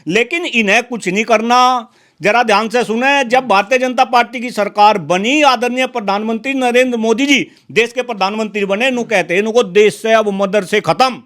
लेकिन इन्हें कुछ नहीं करना। जरा ध्यान से सुने, जब भारतीय जनता पार्टी की सरकार बनी, आदरणीय प्रधानमंत्री नरेंद्र मोदी जी देश के प्रधानमंत्री बने, नु कहते हैं इनको देश से अब मदरसे खत्म,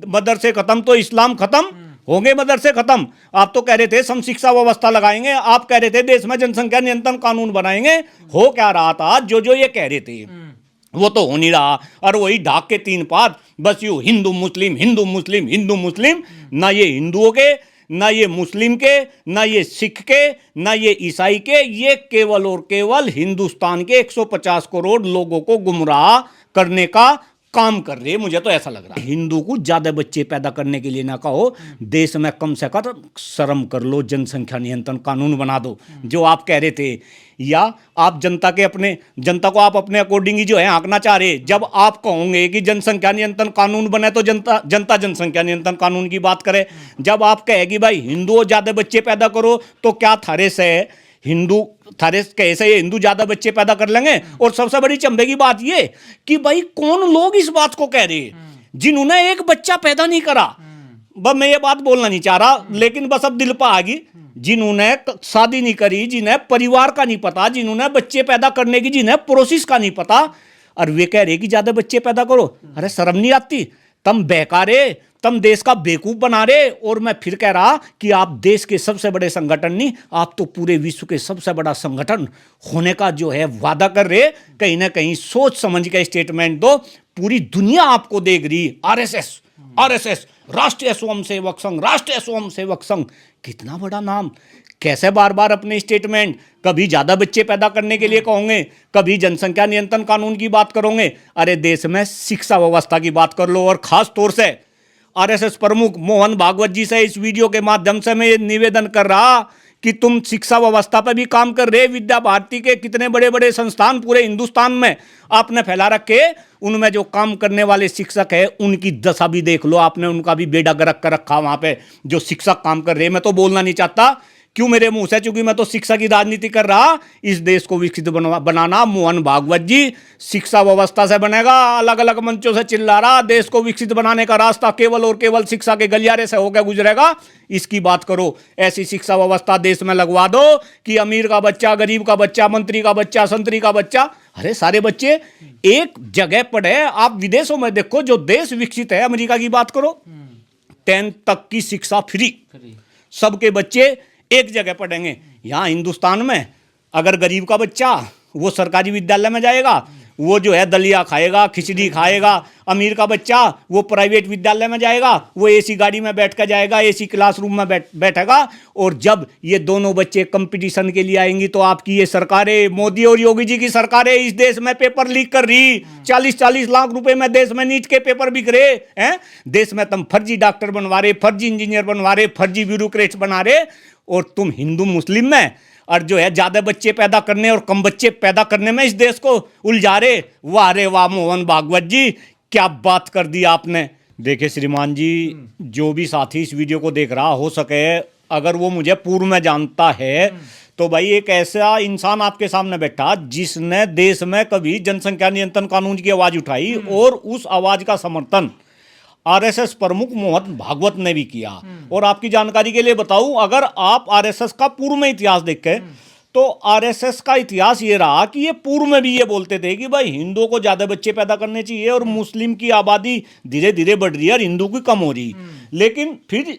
मदरसे खत्म तो इस्लाम खत्म होंगे, मदरसे खत्म। आप तो कह रहे थे सम शिक्षा व्यवस्था लगाएंगे, आप कह रहे थे देश में जनसंख्या नियंत्रण कानून बनाएंगे। हो क्या रहा था, जो जो ये कह रहे थे वो तो हो नहीं रहा। और वही ढाक के तीन पात, बस यू हिंदू मुस्लिम हिंदू मुस्लिम हिंदू मुस्लिम। ना ये हिंदुओं के, ना ये मुस्लिम के, ना ये सिख के, ना ये ईसाई के, ये केवल और केवल हिंदुस्तान के 150 करोड़ लोगों को गुमराह करने का काम कर रहे हैं। मुझे तो ऐसा लग रहा है, हिंदू को ज्यादा बच्चे पैदा करने के लिए ना कहो, देश में कम से कम शर्म कर लो, जनसंख्या नियंत्रण कानून बना दो जो आप कह रहे थे। या आप जनता को आप अपने अकॉर्डिंग ही जो है आंकना चाह रहे। जब आप कहोगे कि जनसंख्या नियंत्रण कानून बने तो जनता जनसंख्या नियंत्रण कानून की बात करे। जब आप कहेगी भाई हिंदुओं ज्यादा बच्चे पैदा करो, तो क्या थारे से कैसे ये हिंदू ज्यादा बच्चे पैदा कर लेंगे। और सबसे बड़ी चंबे की बात ये कि भाई कौन लोग इस बात को कह रहे हैं जिन्होंने एक बच्चा पैदा नहीं करा। बस मैं ये बात बोलना नहीं चाह रहा, लेकिन बस अब दिल पर आ गई। जिन्होंने शादी नहीं करी, जिन्हें परिवार का नहीं पता, जिन्होंने बच्चे पैदा करने की जिन्हें प्रोसेस का नहीं पता, और वे कह रहे कि ज्यादा बच्चे पैदा करो। अरे शर्म नहीं आती? तुम बेकारे, तुम देश का बेवकूफ बना रहे। और मैं फिर कह रहा कि आप देश के सबसे बड़े संगठन नहीं, आप तो पूरे विश्व के सबसे बड़ा संगठन होने का जो है वादा कर रहे। कहीं ना कहीं सोच समझ के स्टेटमेंट दो। पूरी दुनिया आपको देख रही। आरएसएस राष्ट्रीय स्वयंसेवक संघ, राष्ट्रीय स्वयंसेवक संघ, कितना बड़ा नाम। कैसे बार बार अपने स्टेटमेंट, कभी ज्यादा बच्चे पैदा करने के लिए कहोगे, कभी जनसंख्या नियंत्रण कानून की बात करोगे। अरे देश में शिक्षा व्यवस्था की बात कर लो। और खास तौर से आरएसएस प्रमुख मोहन भागवत जी से इस वीडियो के माध्यम से मैं ये निवेदन कर रहा कि तुम शिक्षा व्यवस्था पर भी काम कर रहे। विद्या भारती के कितने बड़े बड़े संस्थान पूरे हिंदुस्तान में आपने फैला रखे। उनमें जो काम करने वाले शिक्षक है उनकी दशा भी देख लो। आपने उनका भी बेड़ा गर्क कर रखा वहां पे, जो शिक्षक काम कर रहे। मैं तो बोलना नहीं चाहता क्यों मेरे मुंह से, चूंकि मैं तो शिक्षा की राजनीति कर रहा। इस देश को विकसित बनाना मोहन भागवत जी शिक्षा व्यवस्था से बनेगा। अलग अलग मंचों से चिल्ला रहा, देश को विकसित बनाने का रास्ता केवल और केवल शिक्षा के गलियारे से होकर गुजरेगा। इसकी बात करो। ऐसी शिक्षा व्यवस्था देश में लगवा दो कि अमीर का बच्चा, गरीब का बच्चा, मंत्री का बच्चा, संतरी का बच्चा, अरे सारे बच्चे एक जगह पढ़े। आप विदेशों में देखो, जो देश विकसित है, अमेरिका की बात करो, 10th तक की शिक्षा फ्री, सबके बच्चे एक जगह पढ़ेंगे। यहाँ हिंदुस्तान में अगर गरीब का बच्चा वो सरकारी विद्यालय में जाएगा, वो जो है दलिया खाएगा, खिचड़ी खाएगा। अमीर का बच्चा वो प्राइवेट विद्यालय में जाएगा, वो एसी गाड़ी में बैठ कर जाएगा, एसी क्लासरूम में बैठेगा। और जब ये दोनों बच्चे कंपटीशन के लिए आएंगी तो आपकी ये सरकारें, मोदी और योगी जी की सरकारें इस देश में पेपर लीक कर रही। 40-40 लाख रुपए में देश में नीट के पेपर बिक रहे हैं। देश में तुम फर्जी डॉक्टर बनवा रहे, फर्जी इंजीनियर बनवा रहे, फर्जी ब्यूरोक्रेट्स बना रहे। और तुम हिंदू मुस्लिम में और जो है ज्यादा बच्चे पैदा करने और कम बच्चे पैदा करने में इस देश को उलझा रहे। वाह रे वाह मोहन भागवत जी, क्या बात कर दी आपने। देखिए श्रीमान जी, जो भी साथी इस वीडियो को देख रहा, हो सके अगर वो मुझे पूर्व में जानता है तो भाई एक ऐसा इंसान आपके सामने बैठा जिसने देश में कभी जनसंख्या नियंत्रण कानून की आवाज उठाई और उस आवाज का समर्थन आरएसएस प्रमुख मोहन भागवत ने भी किया। और आपकी जानकारी के लिए बताऊं, अगर आप आरएसएस का पूर्व में इतिहास देखें तो आरएसएस का इतिहास ये रहा कि ये पूर्व में भी ये बोलते थे कि भाई हिंदुओं को ज्यादा बच्चे पैदा करने चाहिए और मुस्लिम की आबादी धीरे धीरे बढ़ रही है और हिंदू की कम हो रही। लेकिन फिर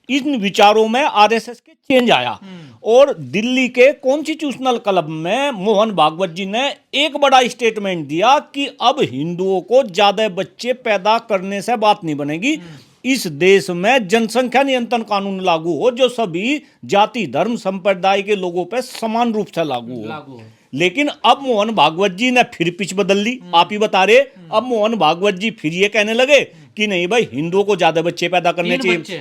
इन विचारों में आरएसएस के चेंज आया और दिल्ली के कॉन्स्टिट्यूशनल क्लब में मोहन भागवत जी ने एक बड़ा स्टेटमेंट दिया कि अब हिंदुओं को ज्यादा बच्चे पैदा करने से बात नहीं बनेगी। इस देश में जनसंख्या नियंत्रण कानून लागू हो जो सभी जाति धर्म संप्रदाय के लोगों पर समान रूप से लागू हो। लेकिन अब मोहन भागवत जी ने फिर पिच बदल ली। आप ही बता रहे, अब मोहन भागवत जी फिर ये कहने लगे कि नहीं भाई हिंदुओं को ज्यादा बच्चे पैदा करने चाहिए,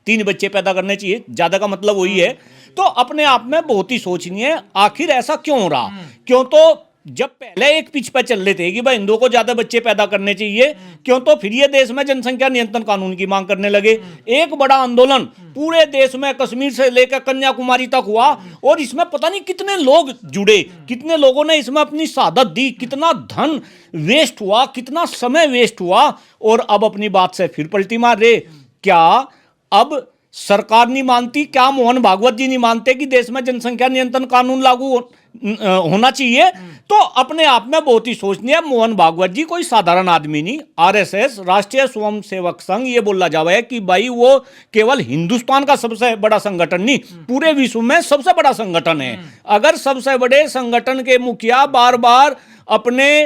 3 बच्चे पैदा करने चाहिए। ज्यादा का मतलब वही है। तो अपने आप में बहुत ही सोचनीय है, आखिर ऐसा क्यों हो रहा। क्यों तो जब पहले एक पिच पे चल रहे थे कि भाई हिंदुओं को ज्यादा बच्चे पैदा करने चाहिए, क्यों तो फिर ये देश में जनसंख्या नियंत्रण कानून की मांग करने लगे। एक बड़ा आंदोलन पूरे देश में कश्मीर से लेकर कन्याकुमारी तक हुआ और इसमें पता नहीं कितने लोग जुड़े, कितने लोगों ने इसमें अपनी शहादत दी, कितना धन वेस्ट हुआ, कितना समय वेस्ट हुआ। और अब अपनी बात से फिर पलटी मार रहे। क्या अब सरकार नहीं मानती, क्या मोहन भागवत जी नहीं मानते कि देश में जनसंख्या नियंत्रण कानून लागू होना चाहिए? तो अपने आप में बहुत ही सोचनीय है। मोहन भागवत जी कोई साधारण आदमी नहीं। आरएसएस, राष्ट्रीय स्वयं सेवक संघ, ये बोला जावा है कि भाई वो केवल हिंदुस्तान का सबसे बड़ा संगठन नहीं, पूरे विश्व में सबसे बड़ा संगठन है। अगर सबसे बड़े संगठन के मुखिया बार बार अपने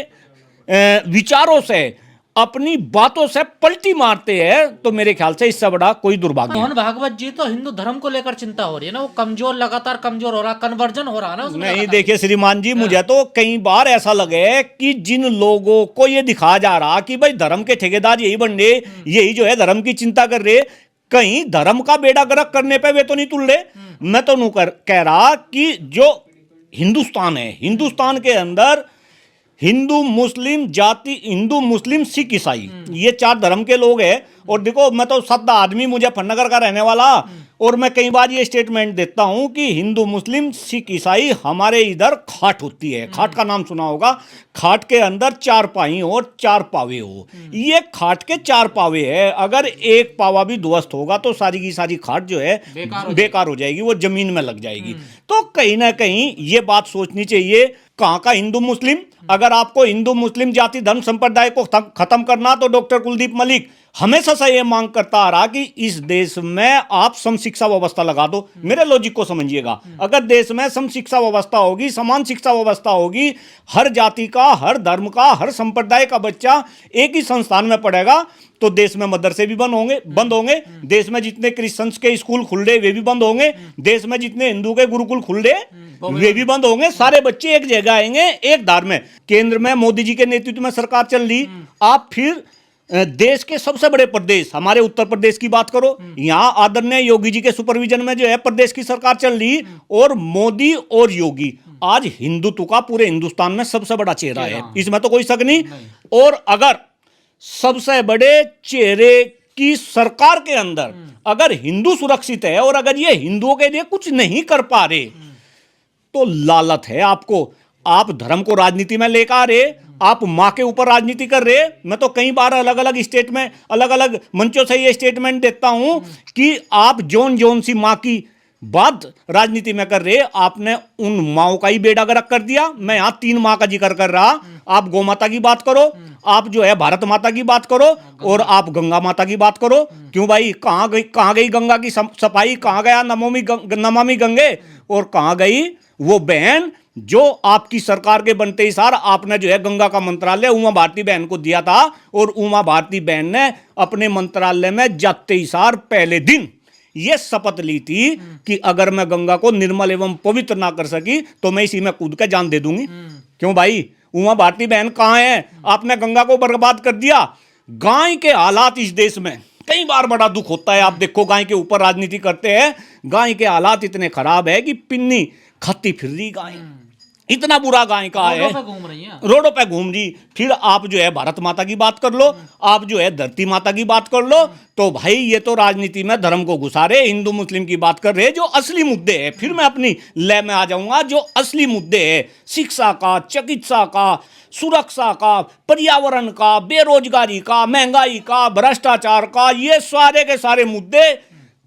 विचारों से, अपनी बातों से पलटी मारते हैं, तो मेरे ख्याल से इससे बड़ा कोई दुर्भाग्य मोहन भागवत जी तो हिंदू धर्म को लेकर चिंता हो रही है ना, वो कमजोर, लगातार कमजोर हो रहा, कन्वर्जन हो रहा है ना उसमें नहीं। लगातार। देखिए श्रीमान जी, मुझे तो कई बार ऐसा लगे कि जिन लोगों को ये दिखाया जा रहा कि भाई धर्म के ठेकेदार यही बन रहे, यही जो है धर्म की चिंता कर रहे, कहीं धर्म का बेड़ा गर्क करने पे वे तो नहीं तुल रहे। मैं तो नू कह रहा कि जो हिंदुस्तान है, हिंदुस्तान के अंदर हिंदू मुस्लिम जाति, हिंदू मुस्लिम सिख ईसाई, ये 4 धर्म के लोग हैं। और देखो, मैं तो सदा आदमी, मुजफ्फरनगर का रहने वाला, और मैं कई बार ये स्टेटमेंट देता हूं कि हिंदू मुस्लिम सिख ईसाई हमारे इधर खाट होती है। खाट का नाम सुना होगा। खाट के अंदर 4 पाई और 4 पावे हो। ये खाट के 4 पावे है। अगर एक पावा भी ध्वस्त होगा तो सारी की सारी खाट जो है बेकार हो जाएगी, वो जमीन में लग जाएगी। तो कहीं ना कहीं ये बात सोचनी चाहिए, कहाँ का हिंदू मुस्लिम? अगर आपको हिंदू मुस्लिम जाति धर्म संप्रदाय को खत्म करना, तो डॉक्टर कुलदीप मलिक हमेशा से ये मांग करता आ रहा कि इस देश में आप सम शिक्षा व्यवस्था लगा दो। मेरे लॉजिक को समझिएगा, अगर देश में सम शिक्षा व्यवस्था होगी, समान शिक्षा व्यवस्था होगी, हर जाति का, हर धर्म का, हर संप्रदाय का बच्चा एक ही संस्थान में पढ़ेगा, तो देश में मदरसे भी बंद होंगे। देश में जितने क्रिश्चियंस के स्कूल खुल रहे वे भी बंद होंगे। देश में जितने हिंदू के गुरुकुल खुल रहे वे भी बंद होंगे। सारे बच्चे एक जगह आएंगे, एक धार में। केंद्र में मोदी जी के नेतृत्व में सरकार चल रही। आप फिर देश के सबसे बड़े प्रदेश हमारे उत्तर प्रदेश की बात करो, यहाँ आदरणीय योगी जी के सुपरविजन में जो है प्रदेश की सरकार चल रही, और मोदी और योगी आज हिंदुत्व का पूरे हिंदुस्तान में सबसे बड़ा चेहरा है, इसमें तो कोई शक नहीं। और अगर सबसे बड़े चेहरे की सरकार के अंदर अगर हिंदू सुरक्षित है, और अगर ये हिंदुओं के लिए कुछ नहीं कर पा रहे, तो लालत है आपको। आप धर्म को राजनीति में लेकर आ रहे, आप मां के ऊपर राजनीति कर रहे। मैं तो कई बार अलग अलग स्टेट में, अलग अलग मंचों से ये स्टेटमेंट देता हूं कि आप जोन सी मां की बात राजनीति में कर रहे, आपने उन माओं का ही बेड़ा गर्क कर दिया। मैं यहां 3 मां का जिक्र कर रहा। आप गौ माता की बात करो, आप जो है भारत माता की बात करो, और आप गंगा माता की बात करो। क्यों भाई, कहां गई गंगा की सफाई? कहां गया नमामि गंगे? और कहां गई वो बहन जो आपकी सरकार के बनते ही सार आपने जो है गंगा का मंत्रालय उमा भारती बहन को दिया था, और उमा भारती बहन ने अपने मंत्रालय में जाते ही सार पहले दिन यह शपथ ली थी कि अगर मैं गंगा को निर्मल एवं पवित्र ना कर सकी तो मैं इसी में कूद के जान दे दूंगी। क्यों भाई, उमा भारती बहन कहां है? आपने गंगा को बर्बाद कर दिया। गाय के हालात इस देश में कई बार बड़ा दुख होता है। आप देखो, गाय के ऊपर राजनीति करते हैं, गाय के हालात इतने खराब है कि पिन्नी खाती फिर रही गाय, इतना बुरा गाय का है, रोडों पे घूम रही। फिर आप जो है भारत माता की बात कर लो, आप जो है धरती माता की बात कर लो, तो भाई ये तो राजनीति में धर्म को घुसा रहे, हिंदू मुस्लिम की बात कर रहे, जो असली मुद्दे हैं। फिर मैं अपनी लय में आ जाऊंगा, जो असली मुद्दे हैं शिक्षा का, चिकित्सा का, सुरक्षा का, पर्यावरण का, बेरोजगारी का, महंगाई का, भ्रष्टाचार का, ये सारे के सारे मुद्दे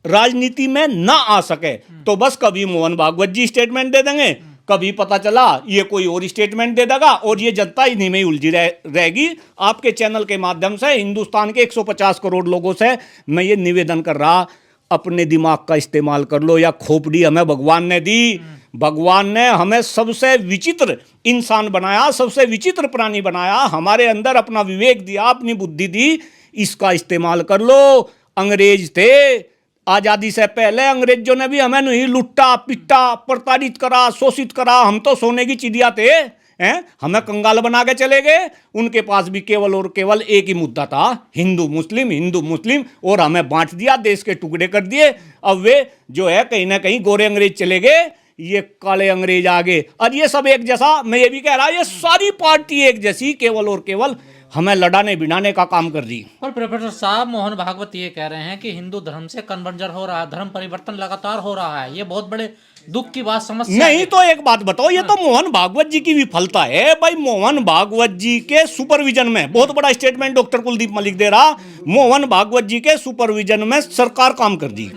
राजनीति में ना आ सके तो बस कभी मोहन भागवत जी स्टेटमेंट दे देंगे, कभी पता चला ये कोई और स्टेटमेंट दे देगा, और ये जनता इन्हीं में ही उलझी रहेगी। आपके चैनल के माध्यम से हिंदुस्तान के 150 करोड़ लोगों से मैं ये निवेदन कर रहा, अपने दिमाग का इस्तेमाल कर लो। या खोपड़ी हमें भगवान ने दी, भगवान ने हमें सबसे विचित्र इंसान बनाया, सबसे विचित्र प्राणी बनाया, हमारे अंदर अपना विवेक दिया, अपनी बुद्धि दी, इसका इस्तेमाल कर लो। अंग्रेज थे, आजादी से पहले अंग्रेजों ने भी हमें नहीं लुट्टा पिट्टा, प्रताड़ित करा, शोषित करा। हम तो सोने की चिड़िया थे, हैं? हमें कंगाल बना के चले गए। उनके पास भी केवल और केवल एक ही मुद्दा था, हिंदू मुस्लिम, और हमें बांट दिया, देश के टुकड़े कर दिए। अब वे जो है कहीं ना कहीं गोरे अंग्रेज चले गए, ये काले अंग्रेज आ गए, और ये सब एक जैसा। मैं ये भी कह रहा, ये सारी पार्टी एक जैसी, केवल और केवल हमें लड़ाने भिड़ाने का काम कर रही। पर प्रोफेसर साहब, मोहन भागवत ये कह रहे हैं कि हिंदू धर्म से कन्वर्जन हो रहा है, धर्म परिवर्तन लगातार हो रहा है, ये बहुत बड़े दुख की बात, समस्या नहीं। तो एक बात बताओ, ये तो मोहन भागवत जी की विफलता है भाई। मोहन भागवत जी के सुपरविजन में, बहुत बड़ा स्टेटमेंट डॉक्टर कुलदीप मलिक दे रहा, मोहन भागवत जी के सुपरविजन में सरकार काम कर दी।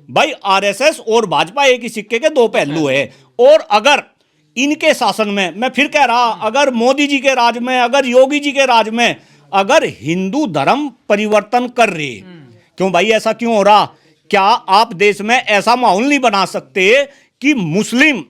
भाई आरएसएस और भाजपा एक ही सिक्के के दो पहलू है। और अगर इनके शासन में, मैं फिर कह रहा, अगर मोदी जी के राज में, अगर योगी जी के राज में अगर हिंदू धर्म परिवर्तन कर रहे, क्यों भाई ऐसा क्यों हो रहा? क्या आप देश में ऐसा माहौल नहीं बना सकते कि मुस्लिम,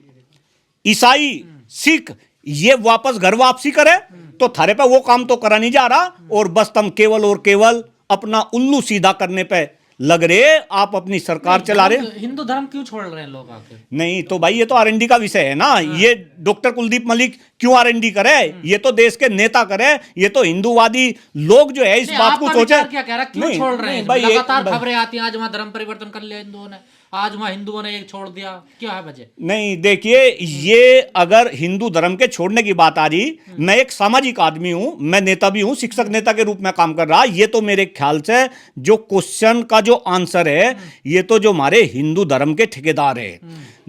ईसाई, सिख ये वापस घर वापसी करे? तो थारे पे वो काम तो करा नहीं जा रहा, और बस तुम केवल और केवल अपना उल्लू सीधा करने पे लग रहे, आप अपनी सरकार चला रहे। हिंदू धर्म क्यों छोड़ रहे हैं लोग आके? नहीं तो भाई ये तो आरएनडी का विषय है ना। ये डॉक्टर कुलदीप मलिक क्यों आरएनडी करे? ये तो देश के नेता करे, ये तो हिंदुवादी लोग जो है इस बात को सोचे। क्या कह रहा, क्यों छोड़ रहे हैं? भाई लगातार खबरें आती हैं, आज वहां धर्म परिवर्तन कर लिया हिंदुओं ने, आज वहां हिंदुओं ने एक छोड़ दिया, क्या है वजह? नहीं देखिए, ये अगर हिंदू धर्म के छोड़ने की बात आ रही, मैं एक सामाजिक आदमी हूं, मैं नेता भी हूं, शिक्षक नेता के रूप में काम कर रहा, ये तो मेरे ख्याल से जो क्वेश्चन का जो आंसर है, ये तो जो हमारे हिंदू धर्म के ठेकेदार है,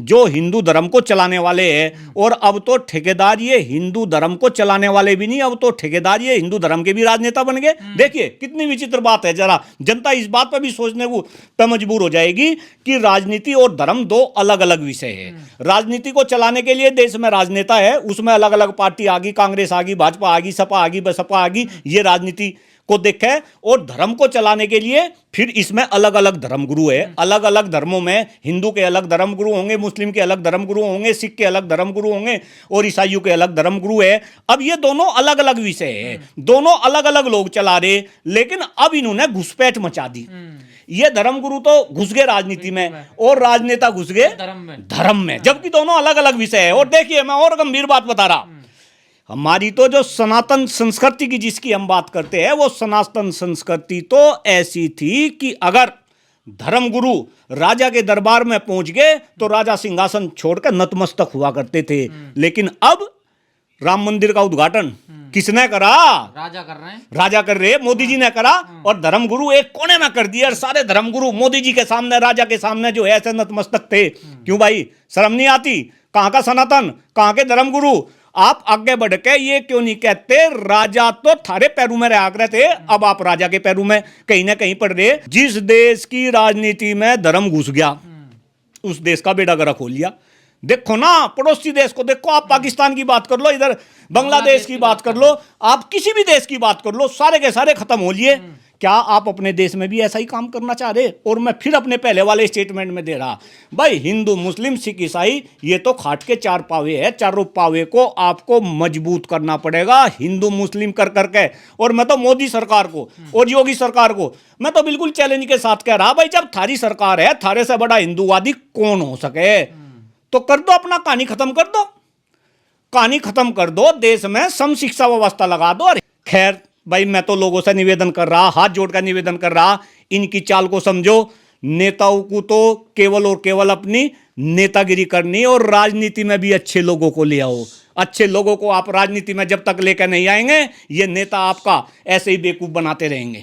जो हिंदू धर्म को चलाने वाले हैं। और अब तो ठेकेदार ये हिंदू धर्म को चलाने वाले भी नहीं, अब तो ठेकेदार ये हिंदू धर्म के भी राजनेता बन गए। देखिए कितनी विचित्र बात है, जरा जनता इस बात पर भी सोचने को पे मजबूर हो जाएगी कि राजनीति और धर्म दो अलग अलग विषय है। राजनीति को चलाने के लिए देश में राजनेता है, उसमें अलग अलग पार्टी आ गई, कांग्रेस आ गई, भाजपा आ गई, सपा आ गई, बसपा आ गई, ये राजनीति को देखे। और धर्म को चलाने के लिए फिर इसमें अलग अलग धर्मगुरु है, अलग अलग धर्मों में हिंदू के अलग धर्मगुरु होंगे, मुस्लिम के अलग धर्मगुरु होंगे, सिख के अलग धर्मगुरु होंगे, और ईसाइयों के अलग धर्मगुरु है। अब ये दोनों अलग अलग विषय है, दोनों अलग अलग लोग चला रहे, लेकिन अब इन्होंने घुसपैठ मचा दी। ये धर्मगुरु तो घुस गए राजनीति में और राजनेता घुस गए धर्म में, जबकि दोनों अलग अलग विषय है। और देखिए मैं और गंभीर बात बता रहा, हमारी तो जो सनातन संस्कृति की जिसकी हम बात करते हैं, वो सनातन संस्कृति तो ऐसी थी कि अगर धर्मगुरु राजा के दरबार में पहुंच गए तो राजा सिंहासन छोड़कर नतमस्तक हुआ करते थे। लेकिन अब राम मंदिर का उद्घाटन किसने करा? राजा कर रहे हैं, राजा कर रहे, मोदी जी ने करा, और धर्मगुरु एक कोने में कर दिया। और सारे धर्मगुरु मोदी जी के सामने, राजा के सामने जो है ऐसे नतमस्तक थे। क्यों भाई, शर्म नहीं आती? कहां का सनातन, कहां के धर्मगुरु? आप आगे बढ़ के ये क्यों नहीं कहते राजा तो थारे पैरों में रहा करते थे, अब आप राजा के पैरों में कहीं ना कहीं पड़ रहे। जिस देश की राजनीति में धर्म घुस गया, उस देश का बेड़ा गर्क हो लिया। देखो ना पड़ोसी देश को देखो, आप पाकिस्तान की बात कर लो, इधर बांग्लादेश की बात कर लो, आप किसी भी देश की बात कर लो, सारे के सारे खत्म हो लिए। क्या आप अपने देश में भी ऐसा ही काम करना चाह रहे? और मैं फिर अपने पहले वाले स्टेटमेंट में दे रहा, भाई हिंदू, मुस्लिम, सिख, ईसाई ये तो खाट के चार पावे है, चारों पावे को आपको मजबूत करना पड़ेगा हिंदू मुस्लिम कर करके। और मैं तो मोदी सरकार को और योगी सरकार को मैं तो बिल्कुल चैलेंज के साथ कह रहा, भाई जब थारी सरकार है, थारे से बड़ा हिंदूवादी कौन हो सके? तो कर दो, अपना कहानी खत्म कर दो, कहानी खत्म कर दो, देश में सम शिक्षा व्यवस्था लगा दो। खैर भाई मैं तो लोगों से निवेदन कर रहा, हाथ जोड़कर निवेदन कर रहा, इनकी चाल को समझो। नेताओं को तो केवल और केवल अपनी नेतागिरी करनी, और राजनीति में भी अच्छे लोगों को ले आओ। अच्छे लोगों को आप राजनीति में जब तक लेकर नहीं आएंगे, ये नेता आपका ऐसे ही बेवकूफ बनाते रहेंगे।